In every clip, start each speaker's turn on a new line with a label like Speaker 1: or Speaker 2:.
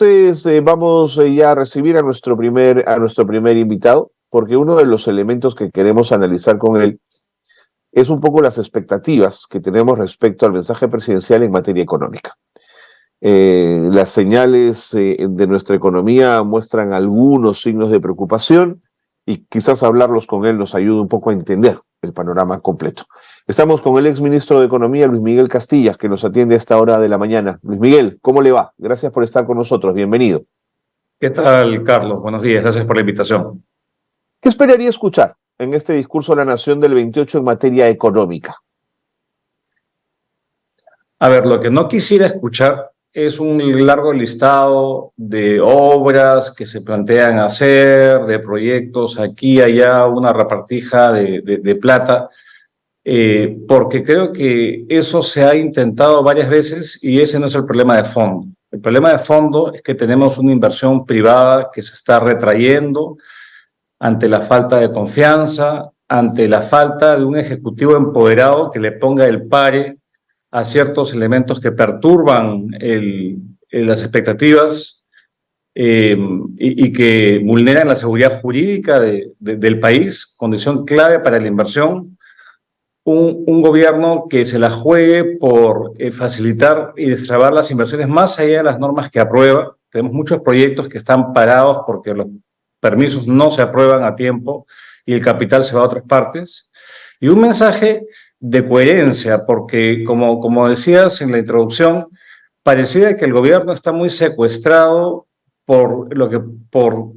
Speaker 1: entonces vamos ya a recibir a nuestro primer invitado, porque uno de los elementos que queremos analizar con él es un poco las expectativas que tenemos respecto al mensaje presidencial en materia económica. Las señales de nuestra economía muestran algunos signos de preocupación y quizás hablarlos con él nos ayude un poco a entender el panorama completo. Estamos con el exministro de Economía, Luis Miguel Castilla, que nos atiende a esta hora de la mañana. Luis Miguel, ¿cómo le va? Gracias por estar con nosotros. Bienvenido.
Speaker 2: ¿Qué tal, Carlos? Buenos días. Gracias por la invitación.
Speaker 1: ¿Qué esperaría escuchar en este discurso de la Nación del 28 en materia económica?
Speaker 2: A ver, lo que no quisiera escuchar es un largo listado de obras que se plantean hacer, de proyectos aquí y allá, una repartija de plata, porque creo que eso se ha intentado varias veces y ese no es el problema de fondo. El problema de fondo es que tenemos una inversión privada que se está retrayendo ante la falta de confianza, ante la falta de un ejecutivo empoderado que le ponga el pare a ciertos elementos que perturban las expectativas y que vulneran la seguridad jurídica del país, condición clave para la inversión. Un gobierno que se la juegue por facilitar y destrabar las inversiones más allá de las normas que aprueba. Tenemos muchos proyectos que están parados porque los permisos no se aprueban a tiempo y el capital se va a otras partes. Y un mensaje de coherencia, porque como decías en la introducción, parecía que el gobierno está muy secuestrado por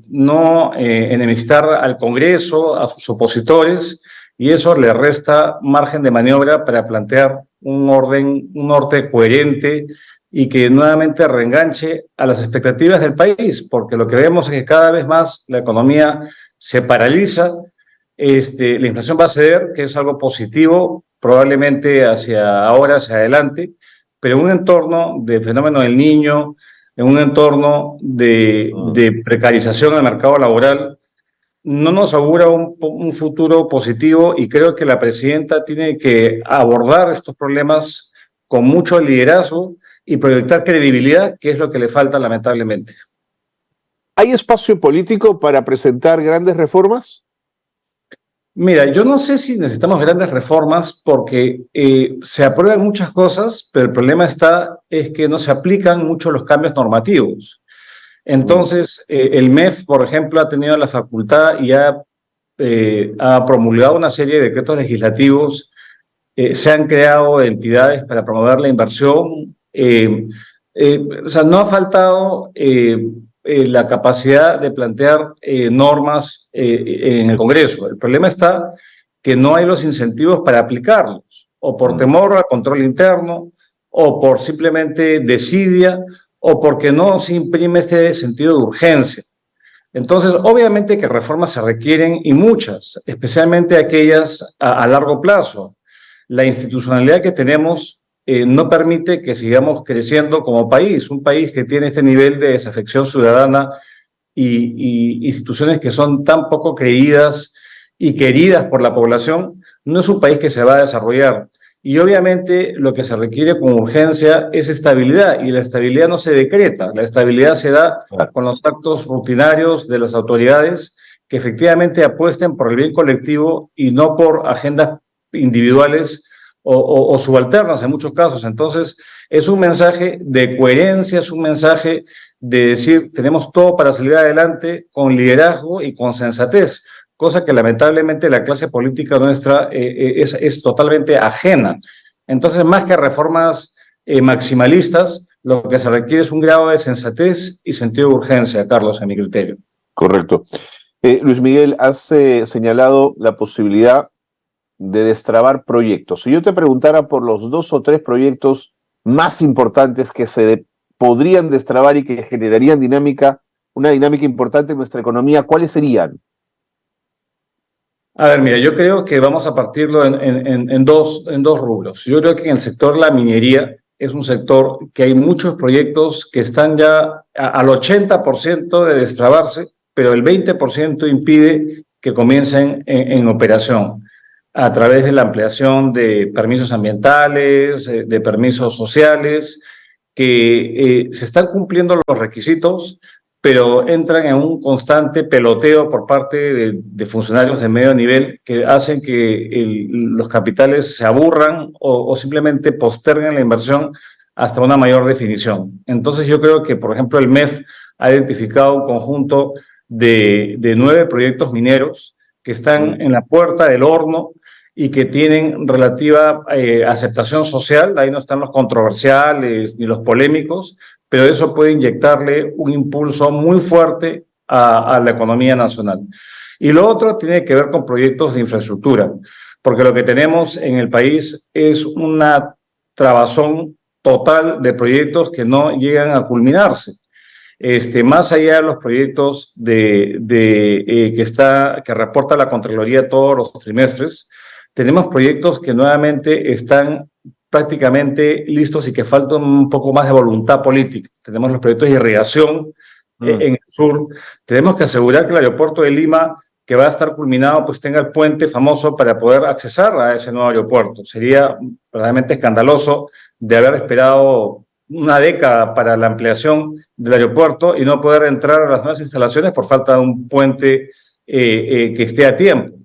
Speaker 2: no enemistar al Congreso, a sus opositores, y eso le resta margen de maniobra para plantear un norte coherente y que nuevamente reenganche a las expectativas del país, porque lo que vemos es que cada vez más la economía se paraliza, la inflación va a ceder, que es algo positivo, probablemente hacia adelante, pero en un entorno de fenómeno del Niño, en un entorno de precarización del mercado laboral, no nos augura un futuro positivo y creo que la presidenta tiene que abordar estos problemas con mucho liderazgo y proyectar credibilidad, que es lo que le falta lamentablemente.
Speaker 1: ¿Hay espacio político para presentar grandes reformas?
Speaker 2: Mira, yo no sé si necesitamos grandes reformas porque se aprueban muchas cosas, pero el problema es que no se aplican mucho los cambios normativos. Entonces, el MEF, por ejemplo, ha tenido la facultad y ha promulgado una serie de decretos legislativos, se han creado entidades para promover la inversión, o sea, no ha faltado la capacidad de plantear normas en el Congreso. El problema está que no hay los incentivos para aplicarlos, o por temor al control interno, o por simplemente desidia, o porque no se imprime este sentido de urgencia. Entonces, obviamente que reformas se requieren y muchas, especialmente aquellas a largo plazo. La institucionalidad que tenemos no permite que sigamos creciendo como país, un país que tiene este nivel de desafección ciudadana y instituciones que son tan poco creídas y queridas por la población, no es un país que se va a desarrollar. Y obviamente lo que se requiere con urgencia es estabilidad, y la estabilidad no se decreta, la estabilidad se da con los actos rutinarios de las autoridades que efectivamente apuesten por el bien colectivo y no por agendas individuales o subalternas en muchos casos. Entonces, es un mensaje de coherencia, es un mensaje de decir, tenemos todo para salir adelante con liderazgo y con sensatez, cosa que lamentablemente la clase política nuestra es totalmente ajena. Entonces, más que reformas maximalistas, lo que se requiere es un grado de sensatez y sentido de urgencia, Carlos, en mi criterio.
Speaker 1: Correcto. Luis Miguel, has señalado la posibilidad de destrabar proyectos. Si yo te preguntara por los 2 o 3 proyectos más importantes que se podrían destrabar y que generarían una dinámica importante en nuestra economía, ¿cuáles serían?
Speaker 2: A ver, mira, yo creo que vamos a partirlo en dos rubros. Yo creo que en el sector la minería es un sector que hay muchos proyectos que están ya al 80% de destrabarse, pero el 20% impide que comiencen en operación a través de la ampliación de permisos ambientales, de permisos sociales, que se están cumpliendo los requisitos, pero entran en un constante peloteo por parte de funcionarios de medio nivel que hacen que los capitales se aburran o simplemente posterguen la inversión hasta una mayor definición. Entonces yo creo que, por ejemplo, el MEF ha identificado un conjunto de 9 proyectos mineros que están en la puerta del horno y que tienen relativa aceptación social. Ahí no están los controversiales ni los polémicos, pero eso puede inyectarle un impulso muy fuerte a la economía nacional. Y lo otro tiene que ver con proyectos de infraestructura, porque lo que tenemos en el país es una trabazón total de proyectos que no llegan a culminarse. Más allá de los proyectos que reporta la Contraloría todos los trimestres, tenemos proyectos que nuevamente están prácticamente listos y que faltan un poco más de voluntad política. Tenemos los proyectos de irrigación en el sur. Tenemos que asegurar que el aeropuerto de Lima, que va a estar culminado, pues tenga el puente famoso para poder accesar a ese nuevo aeropuerto. Sería verdaderamente escandaloso de haber esperado una década para la ampliación del aeropuerto y no poder entrar a las nuevas instalaciones por falta de un puente que esté a tiempo.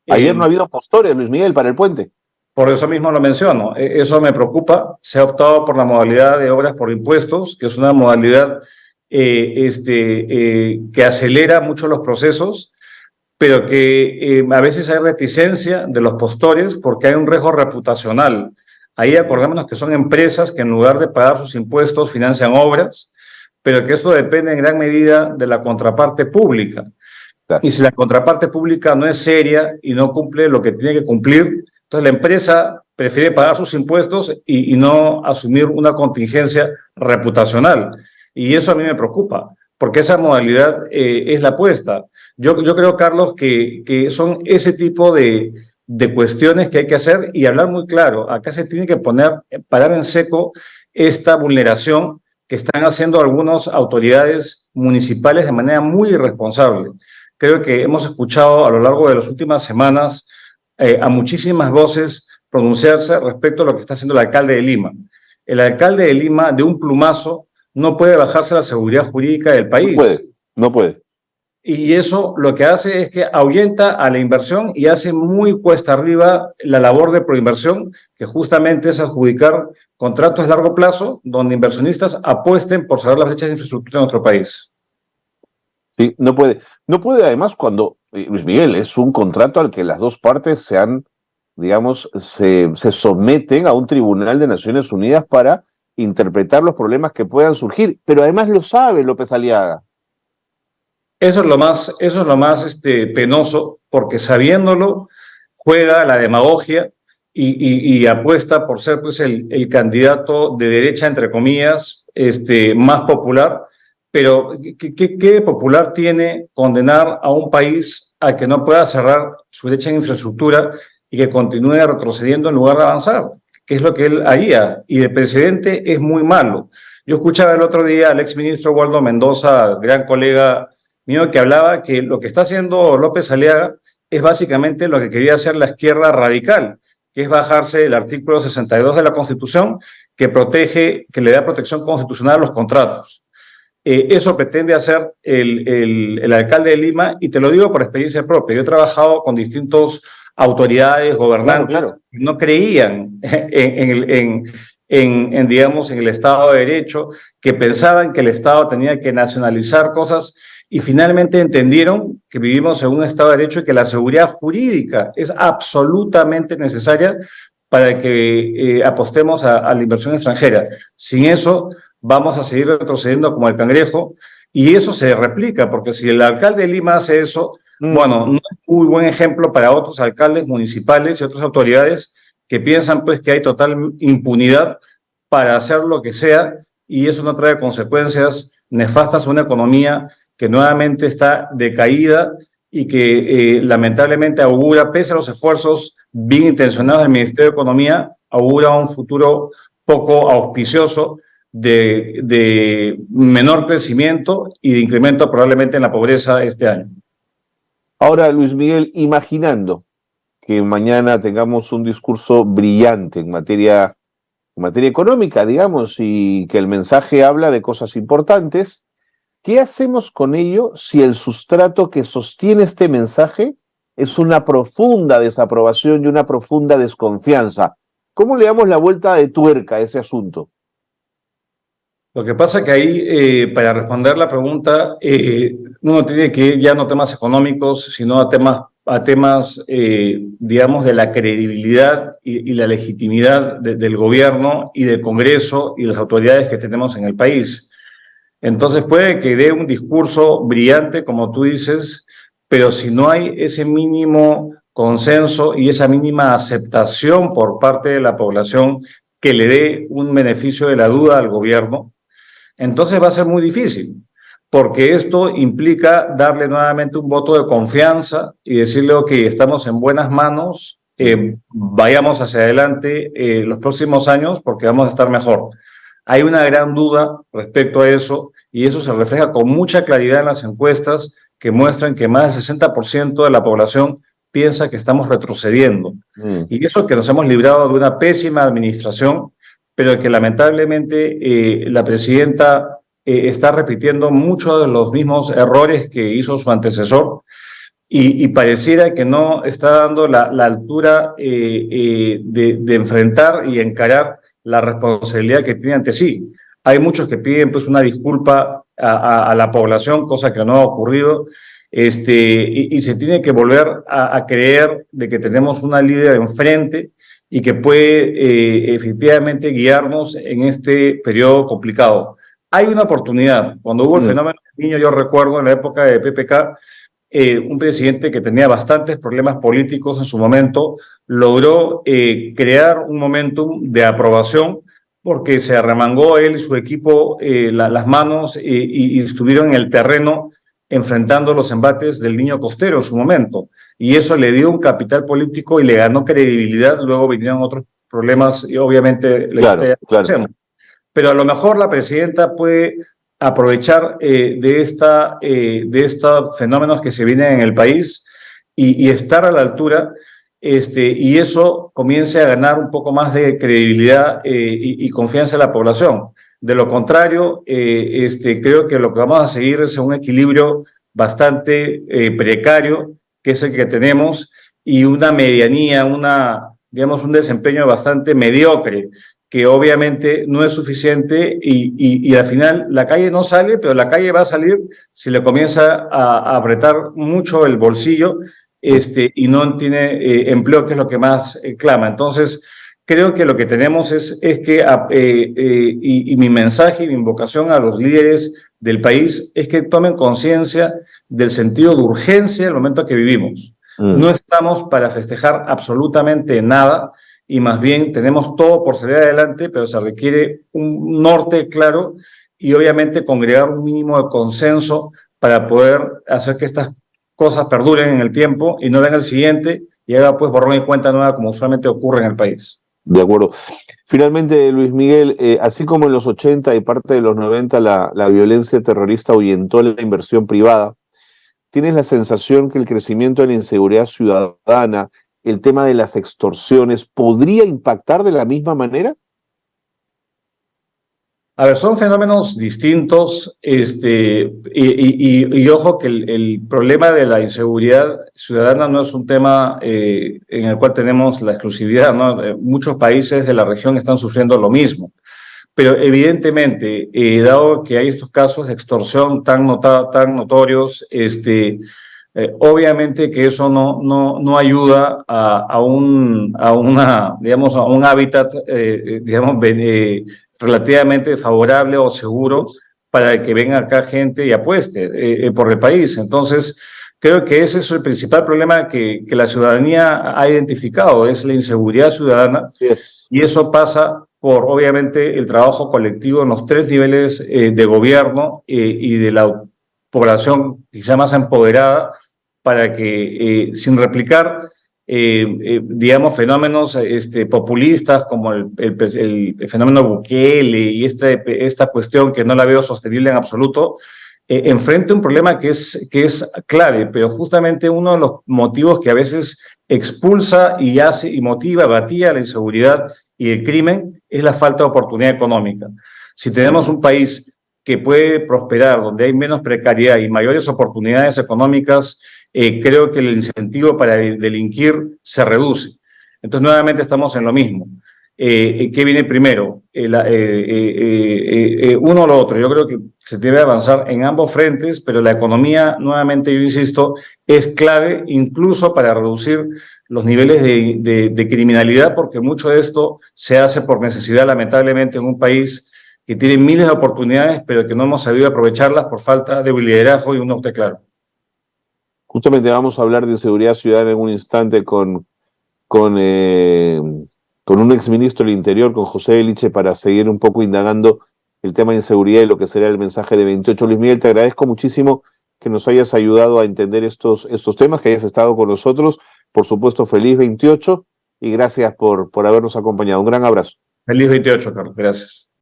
Speaker 1: Ayer no ha habido postores, Luis Miguel, para el puente.
Speaker 2: Por eso mismo lo menciono. Eso me preocupa. Se ha optado por la modalidad de obras por impuestos, que es una modalidad que acelera mucho los procesos, pero que a veces hay reticencia de los postores porque hay un riesgo reputacional. Ahí acordémonos que son empresas que en lugar de pagar sus impuestos financian obras, pero que esto depende en gran medida de la contraparte pública. Y si la contraparte pública no es seria y no cumple lo que tiene que cumplir, entonces la empresa prefiere pagar sus impuestos y no asumir una contingencia reputacional. Y eso a mí me preocupa, porque esa modalidad es la apuesta. Yo creo, Carlos, que son ese tipo de cuestiones que hay que hacer y hablar muy claro. Acá se tiene que parar en seco esta vulneración que están haciendo algunas autoridades municipales de manera muy irresponsable. Creo que hemos escuchado a lo largo de las últimas semanas a muchísimas voces pronunciarse respecto a lo que está haciendo el alcalde de Lima. El alcalde de Lima, de un plumazo, no puede bajarse la seguridad jurídica del país.
Speaker 1: No puede.
Speaker 2: Y eso lo que hace es que ahuyenta a la inversión y hace muy cuesta arriba la labor de proinversión, que justamente es adjudicar contratos de largo plazo donde inversionistas apuesten por cerrar las brechas de infraestructura en nuestro país.
Speaker 1: Sí, no puede. No puede, además, cuando, Luis Miguel, es un contrato al que las dos partes se someten a un tribunal de Naciones Unidas para interpretar los problemas que puedan surgir. Pero además lo sabe López Aliaga.
Speaker 2: Eso es lo más penoso, porque sabiéndolo, juega la demagogia y apuesta por ser pues, el candidato de derecha, entre comillas, más popular. Pero, ¿qué popular tiene condenar a un país a que no pueda cerrar su brecha en infraestructura y que continúe retrocediendo en lugar de avanzar? Que es lo que él haría. Y el presidente es muy malo. Yo escuchaba el otro día al exministro Waldo Mendoza, gran colega mío, que hablaba que lo que está haciendo López Aliaga es básicamente lo que quería hacer la izquierda radical, que es bajarse el artículo 62 de la Constitución que le da protección constitucional a los contratos. Eso pretende hacer el alcalde de Lima, y te lo digo por experiencia propia. Yo he trabajado con distintas autoridades, gobernantes, claro. Que no creían digamos, en el Estado de Derecho, que pensaban que el Estado tenía que nacionalizar cosas, y finalmente entendieron que vivimos en un Estado de Derecho y que la seguridad jurídica es absolutamente necesaria para que apostemos a la inversión extranjera. Sin eso, vamos a seguir retrocediendo como el cangrejo, y eso se replica, porque si el alcalde de Lima hace eso, bueno, no es muy buen ejemplo para otros alcaldes municipales y otras autoridades que piensan pues que hay total impunidad para hacer lo que sea, y eso no trae consecuencias nefastas a una economía que nuevamente está decaída y que lamentablemente augura, pese a los esfuerzos bien intencionados del Ministerio de Economía, augura un futuro poco auspicioso de menor crecimiento y de incremento probablemente en la pobreza este año.
Speaker 1: Ahora, Luis Miguel, imaginando que mañana tengamos un discurso brillante en materia en materia económica, digamos, y que el mensaje habla de cosas importantes. ¿Qué hacemos con ello si el sustrato que sostiene este mensaje es una profunda desaprobación y una profunda desconfianza? ¿Cómo le damos la vuelta de tuerca a ese asunto?
Speaker 2: Lo que pasa que ahí, para responder la pregunta, uno tiene que ir ya no a temas económicos, sino a temas digamos, de la credibilidad y la legitimidad del gobierno y del Congreso y de las autoridades que tenemos en el país. Entonces puede que dé un discurso brillante, como tú dices, pero si no hay ese mínimo consenso y esa mínima aceptación por parte de la población que le dé un beneficio de la duda al gobierno, entonces va a ser muy difícil, porque esto implica darle nuevamente un voto de confianza y decirle, ok, estamos en buenas manos, vayamos hacia adelante los próximos años porque vamos a estar mejor. Hay una gran duda respecto a eso y eso se refleja con mucha claridad en las encuestas que muestran que más del 60% de la población piensa que estamos retrocediendo. Y eso que nos hemos librado de una pésima administración, pero que lamentablemente la presidenta está repitiendo muchos de los mismos errores que hizo su antecesor y pareciera que no está dando la altura de enfrentar y encarar la responsabilidad que tiene ante sí. Hay muchos que piden pues una disculpa a la población, cosa que no ha ocurrido, y se tiene que volver a creer de que tenemos una líder enfrente y que puede efectivamente guiarnos en este periodo complicado. Hay una oportunidad. Cuando hubo el fenómeno del Niño, yo recuerdo en la época de PPK, un presidente que tenía bastantes problemas políticos en su momento, logró crear un momentum de aprobación porque se arremangó él y su equipo las manos y estuvieron en el terreno enfrentando los embates del Niño Costero en su momento. Y eso le dio un capital político y le ganó credibilidad. Luego vinieron otros problemas y obviamente
Speaker 1: Claro.
Speaker 2: Pero a lo mejor la presidenta puede aprovechar de estos fenómenos que se vienen en el país y estar a la altura, y eso comience a ganar un poco más de credibilidad y confianza en la población. De lo contrario, creo que lo que vamos a seguir es un equilibrio bastante precario, que es el que tenemos, y una medianía, digamos, un desempeño bastante mediocre, que obviamente no es suficiente y al final la calle no sale, pero la calle va a salir si le comienza a apretar mucho el bolsillo y no tiene empleo, que es lo que más clama. Entonces, creo que lo que tenemos es que, y mi mensaje y mi invocación a los líderes del país es que tomen conciencia del sentido de urgencia del momento que vivimos. No estamos para festejar absolutamente nada, y más bien tenemos todo por salir adelante, pero se requiere un norte claro y obviamente congregar un mínimo de consenso para poder hacer que estas cosas perduren en el tiempo y no venga el siguiente y haga pues borrón y cuenta nueva como usualmente ocurre en el país.
Speaker 1: De acuerdo. Finalmente, Luis Miguel, así como en los 80 y parte de los 90 la violencia terrorista ahuyentó la inversión privada, ¿tienes la sensación que el crecimiento de la inseguridad ciudadana, el tema de las extorsiones, podría impactar de la misma manera?
Speaker 2: A ver, son fenómenos distintos, y ojo que el problema de la inseguridad ciudadana no es un tema en el cual tenemos la exclusividad, ¿no? Muchos países de la región están sufriendo lo mismo, pero evidentemente, dado que hay estos casos de extorsión tan notorios, obviamente que eso no ayuda a un hábitat, relativamente favorable o seguro para que venga acá gente y apueste por el país. Entonces, creo que ese es el principal problema que la ciudadanía ha identificado, es la inseguridad ciudadana, y eso pasa por, obviamente, el trabajo colectivo en los tres niveles de gobierno y de la población quizá más empoderada, para que, sin replicar, digamos, fenómenos populistas como el fenómeno Bukele y esta cuestión que no la veo sostenible en absoluto, enfrente un problema que es clave, pero justamente uno de los motivos que a veces expulsa y hace y motiva, gatilla la inseguridad y el crimen es la falta de oportunidad económica. Si tenemos un país que puede prosperar, donde hay menos precariedad y mayores oportunidades económicas, creo que el incentivo para delinquir se reduce. Entonces, nuevamente estamos en lo mismo. ¿Qué viene primero? Uno o lo otro. Yo creo que se debe avanzar en ambos frentes, pero la economía, nuevamente, yo insisto, es clave incluso para reducir los niveles de criminalidad, porque mucho de esto se hace por necesidad, lamentablemente, en un país que tiene miles de oportunidades, pero que no hemos sabido aprovecharlas por falta de liderazgo y un norte claro.
Speaker 1: Justamente vamos a hablar de seguridad ciudadana en un instante con un exministro del Interior, con José Eliche, para seguir un poco indagando el tema de inseguridad y lo que será el mensaje de 28. Luis Miguel, te agradezco muchísimo que nos hayas ayudado a entender estos temas, que hayas estado con nosotros. Por supuesto, feliz 28 y gracias por habernos acompañado. Un gran abrazo.
Speaker 2: Feliz 28, Carlos. Gracias.